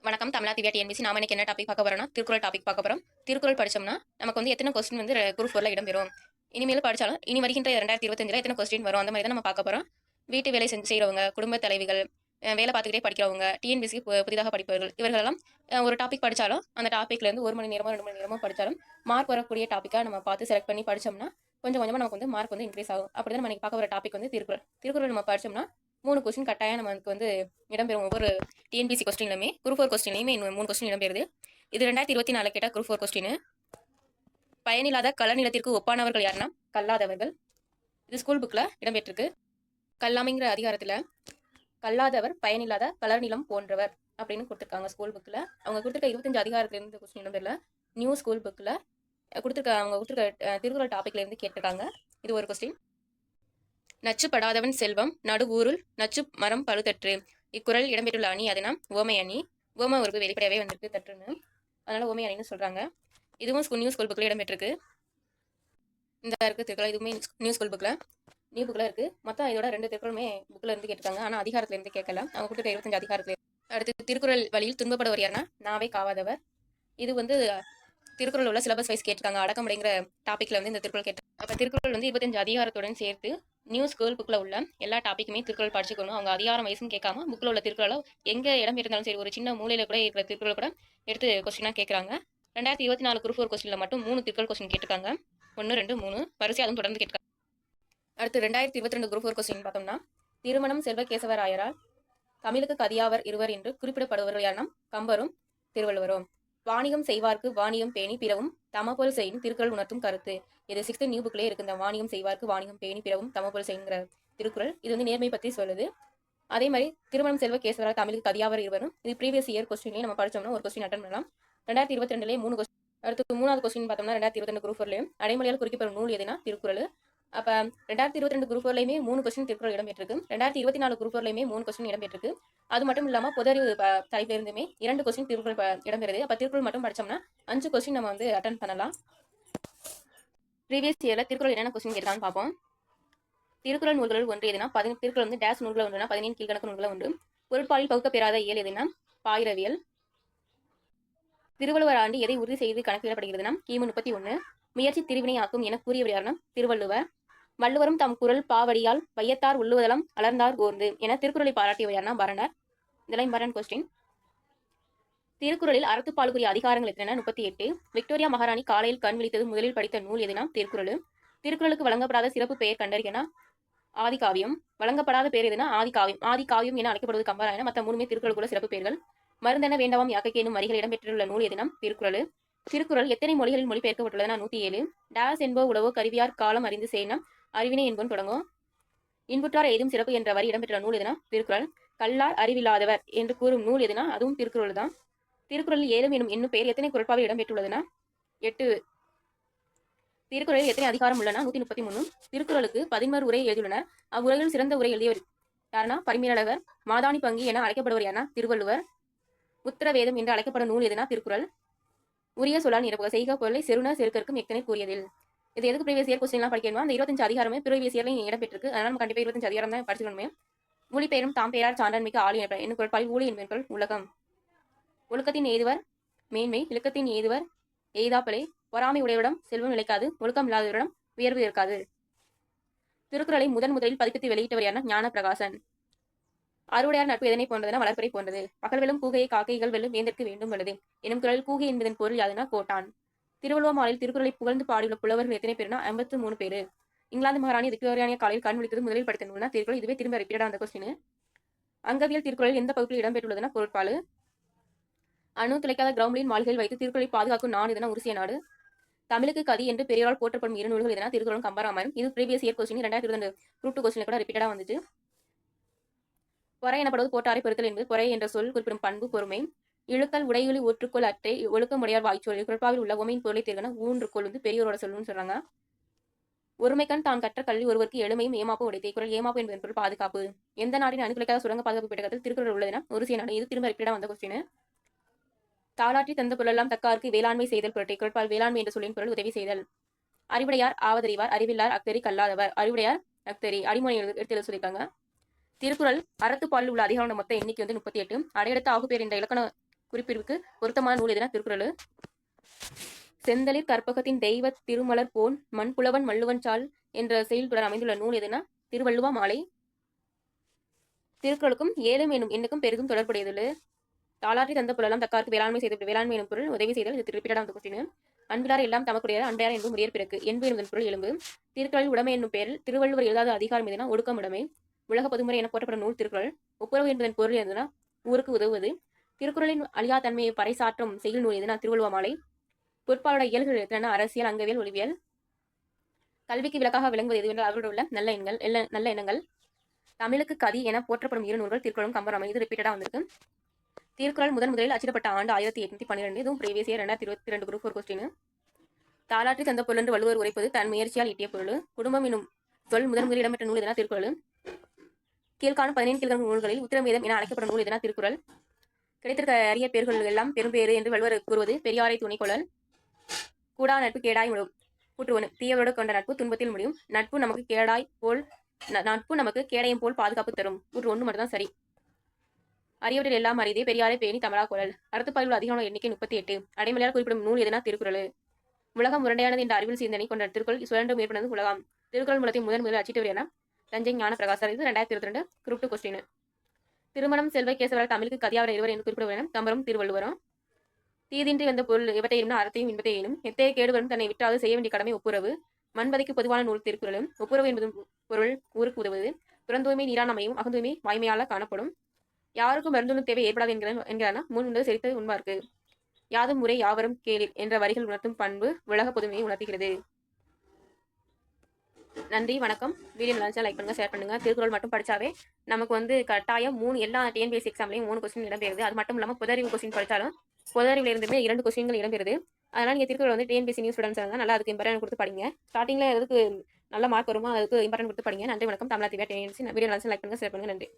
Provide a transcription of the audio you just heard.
வணக்கம். தமிழா திவ்யா டிஎன்பிசி. நாம இன்னைக்கு என்ன டாபிக் பார்க்க போறோம்னா, திருக்குறள் டாபிக் பார்க்க போறோம். திருக்குறள் படிச்சோம்னா, நமக்கு வந்து எத்தனை கொஸ்டின் வந்து குரூப் 4ல இடம்பெறும். இனிமேல் படிச்சாலும், இனி வருகின்ற 2025ல எத்தனை கொஸ்டின் வரும், அந்த மாதிரி தான் நம்ம பார்க்க போறோம். வீட்டு வேலை செய்றவங்க, குடும்ப தலைவிகள், வேலை பார்த்துக்கிட்டே படிக்கிறவங்க, டிஎன்பிசி புதிதாக படிப்பவர்கள், இவர்களெல்லாம் ஒரு டாபிக் படிச்சாலும், அந்த டாபிக்ல இருந்து 1 மணி நேரமோ, 2 மணி நேரமோ படிச்சாலும், மார்க் வரக்கூடிய டாபிக்கா நம்ம பார்த்து செலக்ட் பண்ணி படிச்சோம்னா, கொஞ்சம் கொஞ்சமா நமக்கு வந்து மார்க் வந்து இன்க்ரீஸ் ஆகும். அப்படிதான் நம்ம இன்னைக்கு பார்க்க போற டாபிக் வந்து திருக்குறள். திருக்குறள் நம்ம படிச்சோம்னா, 3 கொஸ்டின் கட்டாயம் நமக்கு வந்து இடம்பெறும். ஒவ்வொரு டிஎன்பிசி கொஸ்டின்லுமே குரூப் 4 கொஸ்டின்லையுமே 3 கொஸ்டின் இடம்பெறுது. இது 2024 கேட்ட குரூப் 4 கொஸ்டின். பயனில்லாத களநிலத்திற்கு ஒப்பானவர்கள் யாருன்னா கல்லாதவர்கள். இது ஸ்கூல் புக்ல இடம்பெற்றிருக்கு. கல்லாமைங்கிற அதிகாரத்துல கல்லாதவர் பயனில்லாத கலர்நிலம் போன்றவர் அப்படின்னு கொடுத்துருக்காங்க ஸ்கூல் புக்ல. அவங்க கொடுத்துருக்க 25 அதிகாரத்துல இருந்து கொஸ்டின் இடம்பெறல. நியூ ஸ்கூல் புக்ல அவங்க கொடுத்துருக்க திருக்குறள் டாபிக்ல இருந்து கேட்டிருக்காங்க. இது ஒரு கொஸ்டின். நச்சுப்படாதவன் செல்வம் நடுவூருள் நச்சு மரம் பழுதற்று. இக்குறள் இடம்பெற்றுள்ள அணி அதுனா ஓமை அணி. ஓமை உருவு வெளிப்படையாவே வந்திருக்கு தற்றுன்னு, அதனால ஓமை அணின்னு சொல்றாங்க. இதுவும் நியூ ஸ்கூல் புக்ல இடம்பெற்றிருக்கு. இந்த இருக்கு திருக்குறள், இதுவுமே நியூ ஸ்கூல் புக்ல நியூ புக்ல இருக்கு. மொத்தம் இதோட 2 திருக்குறளுமே புக்ல இருந்து கேட்டிருக்காங்க. ஆனா அதிகாரத்துல இருந்து கேட்கல. அவங்க கொடுத்துட்ட 25 அதிகாரத்துல. அடுத்து திருக்குறள் வழியில் துன்பப்படுவர் யாருன்னா நாவை காவாதவர். இது வந்து திருக்குறள் உள்ள சிலபஸ் வைஸ் கேட்டிருக்காங்க. அடக்கமுடைங்கிற டாபிக்ல வந்து இந்த திருக்குறள் கேட்டு, அப்ப திருக்குறள் வந்து 25 அதிகாரத்துடன் சேர்த்து நியூ ஸ்கூல் புக்ல உள்ள எல்லா டாபிக்குமே திருக்குறள் படிச்சுக்கணும். அவங்க அதிகாரம் வயசும் கேட்காம புக்ல உள்ள திருக்குறளோ எங்க இடம் இருந்தாலும் சரி, ஒரு சின்ன மூலையில கூட இருக்கிற திருக்குறள் கூட எடுத்து கொஸ்டினா கேட்கறாங்க. 2024 குரூப் 4 கொஸ்டின்ல மட்டும் 3 திருக்குறள் கொஸ்டின் கேட்டிருக்காங்க. 1, 2, 3 வரிசை அதுவும் தொடர்ந்து கேட்கறாங்க. அடுத்து 2022 குரூப் 4 கொஸ்டின் பார்த்தோம்னா, திருமணம் செல்வ கேசவராயரால் தமிழுக்கு கதியாவர் இருவர் என்று குறிப்பிடப்படுபவர்கள் யாருன்னா கம்பரும் திருவள்ளுவரும். வாணிகம் செய்வார்க்கு வாணிகம் பேணி பிறவும் தமபோல் செய்யும் திருக்குறள் உணர்த்தும் கருத்து. இது 6th நியூ புக்லயே இருக்கு. இந்த வாணிகம் செய்வார்க்கு வாணிகம் பேணி பிறவும் தமபோல் செய்யுங்கிற திருக்குறள். இது வந்து நேர்மை பத்தி சொல்லுது. அதே மாதிரி திருமணம் செல்வ கேசவரால் தமிழுக்கு கதியாவர் இருவரும், இது ப்ரீவியஸ் இயர் கொஸ்டின்லேயே நம்ம படிச்சோம்னா ஒரு கொஸ்டின் அட்டன் பண்ணலாம். 2022 3 கொஸ்டின். அடுத்து 3வது கொஸ்டின் பார்த்தோம்னா 2022 குரூப் 4 அடைமொழியால் குறிக்கப்படும் நூல் எதுனா திருக்குறள். அப்ப 2022 குரூப் 4லையுமே 3 கொஸ்டின் திருக்குறள் இடம்பெற்றிருக்கு. 2024 குரூப் 4லையுமே 3 கொஸ்டின் இடம்பெற்றிருக்கு. அது மட்டும் இல்லாம பொதறிவு தலைப்புல இருந்துமே 2 கொஸ்டின் திருக்குறள் இடம்பெறுது. அப்ப திருக்குறள் மட்டும் படிச்சோம்னா 5 கொஸ்டின் நம்ம வந்து அட்டன் பண்ணலாம். ப்ரீவியஸ் இயர்ல திருக்குறள் என்னென்ன கொஸ்டின் கேட்கலான்னு பார்ப்போம். திருக்குறள் நூல்கள் ஒன்று எதுனா திருக்குறள் வந்து டேஸ் நூல்கள் ஒன்றுனா 15 கீழ்கணக்கு நூல்கள் ஒன்று. பொருட்பாலில் பகுக்க பெறாத இயல் எதுனா பாயிரவியல். திருவள்ளுவர் ஆண்டு எதை உறுதி செய்து கணக்கிடப்படுகிறதுனா கிமு 31. முயற்சி திருவினை ஆக்கும் என கூறியவர் யாருன்னா திருவள்ளுவர். வள்ளுவரும் தம் குரல் பாவடியால் வையத்தார் உள்ளுவதலம் அலர்ந்தார் கோர்ந்து என திருக்குறளை பாராட்டியவர் யாருன்னா பரணர். இதெல்லாம் இம்பார்ட்டன்ட் கொஸ்டின். திருக்குறளில் அறத்துப்பாலுக்குரிய அதிகாரங்கள் எத்தனை 38. விக்டோரியா மகாராணி காலையில் கண் விழித்தது முதலில் படித்த நூல் எதுனா திருக்குறள். திருக்குறளுக்கு வழங்கப்படாத சிறப்பு பெயர் கண்டறியனா ஆதிகாவியம். வழங்கப்படாத பேர் எதுனா ஆதிகாவியம். ஆதிகாவியம் என அழைக்கப்படுவது கம்பராயணம். மற்ற 3மே திருக்குறளுக்குள்ள சிறப்பு பெயர்கள். மருந்தென வேண்டாம் யாக்கைக்கு எனும் வரிகள் இடம்பெற்றுள்ள நூல் எதுனா திருக்குறள். திருக்குறள் எத்தனை மொழிகளில் மொழிபெயர்க்கப்பட்டுள்ளதுனா 107. டேஸ் என்போ உழவோ கருவியார் காலம் அறிந்து சேனம் அறிவினை என்போன் தொடங்கும். இன்புற்றார் எய்தும் சிறப்பு என்ற வரி இடம்பெற்ற நூல் எதுனா திருக்குறள். கல்லார் அறிவில்லாதவர் என்று கூறும் நூல் எதுனா அதுவும் திருக்குறள் தான். திருக்குறளில் ஏலும் என்னும் பெயர் எத்தனை குறட்பாவில் இடம்பெற்றுள்ளதுனா 8. திருக்குறளில் எத்தனை அதிகாரம் உள்ளன 133. திருக்குறளுக்கு 11 உரை எழுதியுள்ளனர். அவ்வுரையில் சிறந்த உரை எழுதியவர் யாருன்னா பரிமேலழகர். மாதாணி பங்கி என அழைக்கப்படுவர் யாருன்னா திருவள்ளுவர். உத்தரவேதம் என்று அழைக்கப்படும் நூல் எதுனா திருக்குறள். உரிய சொல்லால் நிரப்புக செய்க பொருளை செருண செருக்கற்கும் எத்தனை கூறியதில். இது எதுக்கு ப்ரீவியஸ் இயர் கொஸ்டின்லாம் படிக்கணுமா, அந்த 25 அதிகாரமே ப்ரீவியஸ் இயர்ல இடம்பெற்றிருக்கு. அதனால நம்ம கண்டிப்பா 25 அதிகாரம் தான் படிச்சுக்கணுமே. மொழி பெயரும் தாம் பெயரார் சான்றன்மிக்க ஆளி என்னும் குறட்பால் ஊழி என்பர்கள் உலகம். ஒழுக்கத்தின் ஏதுவர் மேன்மை இழுக்கத்தின் ஏதுவர் எய்தாப்பலே. பொறாமை உடையவரிடம் செல்வம் நிலைக்காது ஒழுக்கம் இல்லாதவரிடம் உயர்வு இருக்காது. திருக்குறளை முதலில் பதிப்பித்து வெளியிட்டவர் யாருன்னா ஞான பிரகாசன். அறுவடையார் நட்பு எதனை போன்றதுனா வளர்ப்பறை போன்றது. பகல் வெல்லும் கூகையை காக்கைகள் வெல்லும் வேந்தற்கு வேண்டும் உள்ளது எனும் குரல் கூகை என்பதன் பொருள் யாதுனா கோட்டான். திருவள்ளுவர் மாலையில் திருக்குறளை புகழ்ந்து பாடியுள்ள புலவர்கள் எத்தனை பேருனா 53 பேரு. இங்கிலாந்து மகாராணி விக்டோரியா காலையில் கண் விழித்தது முதலில் படித்த நூல்னா திருக்குறள். இதுவே திரும்ப ரிப்பீட்டடா அந்த கொஸ்டின். அங்கவியல் திருக்குறளில் எந்த பகுப்பில் இடம்பெற்றுள்ளதுனா பொருட்பாலு. அணு துளைக்காத கிரௌண்ட்லின் மாளிகையில் வைத்து திருக்குறளை பாதுகாக்கும் நாடு எதுனா உருசிய நாடு. தமிழுக்கு கதி என்று பெரியாரால் போற்றப்படும் 2 நூல்கள் எதுனா திருக்குறளும் கம்பராமாயணம். இது ப்ரீவியஸ் இயர் கொஸ்டின் 2022 குரூப் 2 கொஸ்டின்ல கூட ரிப்பீட்டடா வந்துச்சு. பொறை எனப்படுவது போட்டாரை பொறுத்தல் என்பது பொறை என்ற சொல் குறிப்பிடும் பண்பு பொறுமை. இழுக்கல் உடையுளி ஒற்றுக்கொள் அற்றை ஒழுக்கமுடையார் வாய்ச்சொல். குறட்பாவில் உள்ள உமையின் பொருளை தேர்கன ஊன்றுக்கொள் வந்து பெரியோரோட சொல்லுன்னு சொல்றாங்க. ஒருமைக்கண் தான் கற்ற கல்வி ஒருவருக்கு எளிமையும் ஏமாப்பு உடைத்தை. குறள் ஏமாப்பு என்பதன் பொருள் பாதுகாப்பு. எந்த நாட்டின் அணுகுலைக்காத சுரங்க பாதுகாப்பு பெட்டகத்தில் திருக்குறள் உள்ளதுனா உருசிய நாடு. இது திரும்ப ரிப்பீட்டடா வந்த கொஸ்டின். தாளாற்றி தந்த பொருளெல்லாம் தக்காருக்கு வேளாண்மை செய்தல் பொருட்டை. குறட்பால் வேளாண்மை என்ற சொல்லின் பொருள் உதவி செய்தல். அறிவுடையார் ஆவதறிவார் அறிவில்லார் அக்தரி கல்லாதவர். அறிவுடையார் அக்தரி அடிமொழி எடுத்து சொல்லியிருக்காங்க. திருக்குறள் அறத்துப்பாலில் உள்ள அதிகாரம் மொத்த எண்ணிக்கை வந்து 38. அடையெடுத்த ஆகுபேர் என்ற இலக்கண குறிப்பிற்கு பொருத்தமான நூல் எதுனா திருக்குறள். செந்தளிர் கற்பகத்தின் தெய்வ திருமலர் போன் மண்புலவன் வள்ளுவன் சால் என்ற செயல்தொடர் அமைந்துள்ள நூல் எதுனா திருவள்ளுவ மாலை. திருக்குறளுக்கும் ஏழும் எனும் எண்ணுக்கும் பெரிதும் தொடர்புடையது. தாளாற்றி தந்த புலலாம் தக்காருக்கு வேளாண்மை செய்த வேளாண்மை எனும் பொருள் உதவி செய்தல். இது ரிப்பீட்டடாக வந்து கொஸ்டின். அன்பிலார் எல்லாம் தமக்குடையார் அண்டையார் என்பது முறையர் பிறக்கு. என்பது என்பதன் பொருள் எலும்பு. திருக்குறள் உடைமை என்னும் பெயரில் திருவள்ளுவர் எழுதாத அதிகாரம் எதுனா ஒடுக்கம் உடைமை. உலக பொதுமுறை என போற்றப்படும் நூல் திருக்குறள். ஒப்புரவு என்பதன் பொருள் எதுனா ஊருக்கு உதவுவது. திருக்குறளின் அழியா தன்மையை பறைசாற்றும் செய்யுள் நூல் எதுனா திருவள்ளுவ மாலை. பொற்பாலோட இயல்கள் எத்தனை அரசியல், அங்கவியல், ஒளிவியல். கல்விக்கு விளக்காக விளங்குவது எது என்றால் அவரோட உள்ள நல்ல எண்ணங்கள். தமிழுக்கு கதி என போற்றப்படும் இரு நூல்கள் திருக்குறளும் கம்பராமாயணம். இது ரிப்பீட்டடா வந்திருக்கு. திருக்குறள் முதலில் அச்சிடப்பட்ட ஆண்டு 1812. இதுவும் ப்ரீவியஸ் இயர் 2022 குரூப் 4 கொஸ்டின். தாளாற்றி தந்த பொருள் என்று வள்ளுவர் உரைப்பது தன் முயற்சியால் ஈட்டிய பொருள். குடும்பம் எனும் சொல் முதலில் இடம்பெற்ற நூல் எதனா திருக்குறள். கீழ்காணும் 15 கீழ்காணும் நூல்களில் உத்திரமேதம் என அழைக்கப்படும் நூல் எதனா திருக்குறள். கிடைத்திருக்க அரிய பேர்கள் எல்லாம் பெரும்பேறு என்று வள்ளுவர் கூறுவது பெரியாரை துணைக்கொள்ளல். கூடா நட்பு கேடாய் முடியும். கூற்று 1. தீயவரோடு கொண்ட நட்பு துன்பத்தில் முடியும். நட்பு நமக்கு கேடயம் போல் பாதுகாப்பு தரும். கூற்று 1 மட்டும் தான் சரி. அரியவற்றில் எல்லாம் அரிதே பெரியாரை பேணி தமிழா குரல். அறத்துப்பாலில் அதிகாரம் எண்ணிக்கை 38. அடைமொழியால் குறிப்பிடும் நூல் எதனா திருக்குறள். உலகம் உருண்டையானது என்ற அறிவில் சிந்தனை கொண்ட திருக்குறள் சுழன்று மேற்பனது உலகம். திருக்குறள் மூலத்தை முதலில் அச்சிட்டவர் என தஞ்சை ஞான பிரகாசர். இது 2022 குரூப் 2 கொஸ்டின். திருமணம் செல்வ கேசவரால் தமிழுக்கு கதியாவர் இருவர் என்று குறிப்பிடுவர் என கம்பரும் திருவள்ளுவரும். தீதின்றி வந்த பொருள் எவற்றையும் அறத்தையும் இன்பத்தையும் எத்தைய கேடுவரும் தன்னை விட்டாது செய்ய வேண்டிய கடமை ஒப்புரவு. மண்பதிக்கு பொதுவான நூல் திருக்குறள். ஒப்புரவு என்பது பொருள் ஊருக்கு உதவுவது. புறந்தூய்மை நீரானமையும் அகந்தூய்மை வாய்மையால காணப்படும். யாருக்கும் மருந்துண்ணும் தேவை ஏற்படாது என்கிறான முன் உண்டது செறித்தது உண்பார்க்கு. யாதும் முறை யாவரும் கேளிர் என்ற வரிகள் உணர்த்தும் பண்பு உலக பொதுமையை உணர்த்துகிறது. நன்றி, வணக்கம். வீடியோ நல்லா லைக் பண்ணுங்க, ஷேர் பண்ணுங்க. திருக்குறள் மட்டும் படிச்சாவே நமக்கு கட்டாயம் எல்லா டிஎன்பிஎஸ்சி எக்ஸாம்லையும் 3 கொஸ்டின் இடம்பெறுது. அது மட்டும் இல்லாமல் பொதறிவு கொஸ்டின் படித்தாலும் பொதறிவில் இருந்துமே 2 கொஸ்டின்கள் இடம்பெறுது. அதனால நீங்க திருக்குறள் டிஎன்பிஎஸ்சி நியூஸ் ஸ்டூடெண்ட்ஸ் நல்லா அதுக்கு இம்பார்ட்டன்ட் கொடுத்து படிங்க. ஸ்டார்டிங்ல எதுக்கு நல்ல மார்க் வருமோ அதுக்கு இம்பார்ட்டன்ட் கொடுத்து படிங்க. நன்றி, வணக்கம். தமிழா டிவி டிஎன்பிஎஸ்சி வீடியோ நல்லா லைக் பண்ணுங்க, ஷேர் பண்ணுங்க. நன்றி.